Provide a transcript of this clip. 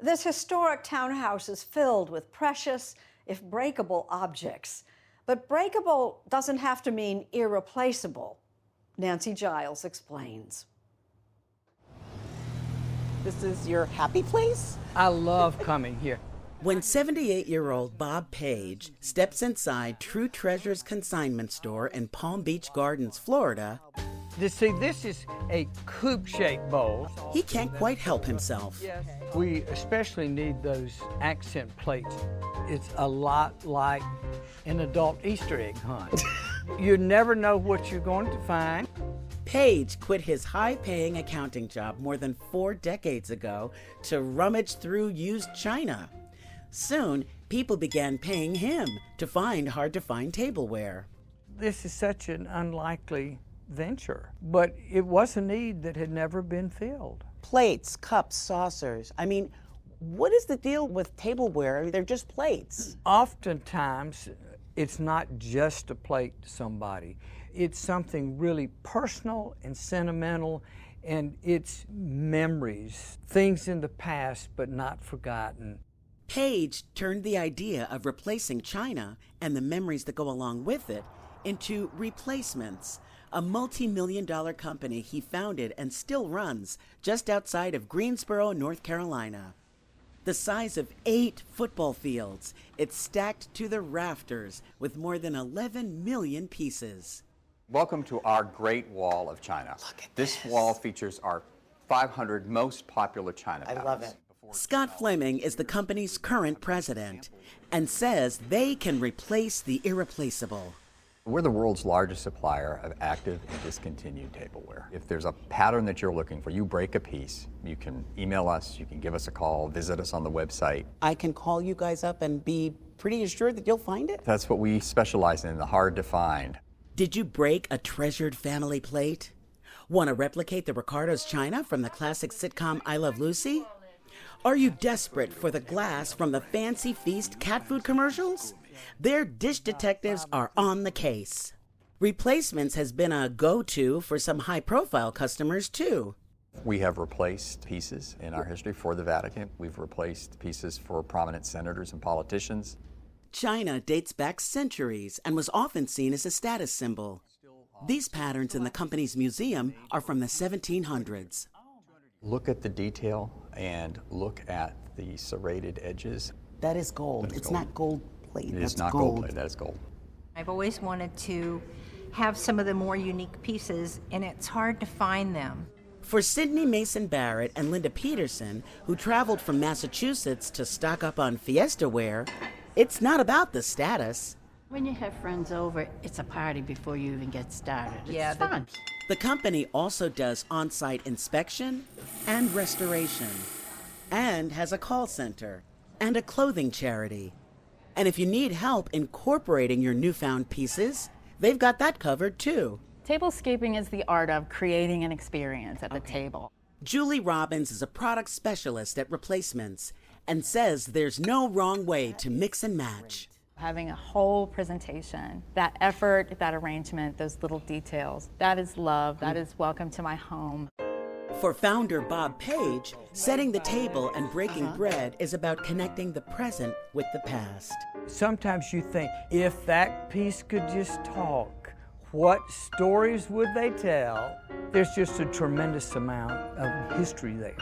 This historic townhouse is filled with precious, if breakable, objects. But breakable doesn't have to mean irreplaceable. Nancy Giles explains. This is your happy place? I love coming here. When 78-year-old Bob Page steps inside True Treasure's consignment store in Palm Beach Gardens, Florida, See, this is a coupe-shaped bowl. he can't quite help himself. We especially need those accent plates. It's a lot like an adult Easter egg hunt. You never know what you're going to find. Page quit his high-paying accounting job more than 4 decades ago to rummage through used china. Soon, people began paying him to find hard-to-find tableware. This is such an unlikely venture, but it was a need that had never been filled. Plates, cups, saucers. I mean, what is the deal with tableware? I mean, they're just plates. Oftentimes, it's not just a plate to somebody. It's something really personal and sentimental, and it's memories, things in the past but not forgotten. Page turned the idea of replacing china and the memories that go along with it into Replacements, a multi-million-dollar company he founded and still runs just outside of Greensboro, North Carolina. The size of 8 football fields, it's stacked to the rafters with more than 11 million pieces. Welcome to our Great Wall of China. Look at this this. wall features our 500 most popular China patterns. I love it. Scott Fleming is the company's current president and says they can replace the irreplaceable. We're the world's largest supplier of active and discontinued tableware. If there's a pattern that you're looking for, you break a piece, you can email us, you can give us a call, visit us on the website. I can call you guys up and be pretty assured that you'll find it? That's what we specialize in, the hard to find. Did you break a treasured family plate? Want to replicate the Ricardo's china from the classic sitcom I Love Lucy? Are you desperate for the glass from the Fancy Feast cat food commercials? Their dish detectives are on the case. Replacements has been a go-to for some high-profile customers, too. We have replaced pieces in our history for the Vatican. We've replaced pieces for prominent senators and politicians. China dates back centuries and was often seen as a status symbol. These patterns in the company's museum are from the 1700s. Look at the detail and look at the serrated edges. That is gold. It's not gold plate. It That's is not gold plate, that is gold. I've always wanted to have some of the more unique pieces, and it's hard to find them. For Sydney Mason Barrett and Linda Peterson, who traveled from Massachusetts to stock up on Fiesta ware, it's not about the status. When you have friends over, it's a party before you even get started. It's fun. The company also does on-site inspection and restoration, and has a call center and a clothing charity. And if you need help incorporating your newfound pieces, they've got that covered too. Tablescaping is the art of creating an experience at the table. Julie Robbins is a product specialist at Replacements and says there's no wrong way to mix and match. Having a whole presentation, that effort, that arrangement, those little details, that is love, that is welcome to my home. For founder Bob Page, setting the table and breaking bread is about connecting the present with the past. Sometimes you think, if that piece could just talk, what stories would they tell? There's just a tremendous amount of history there.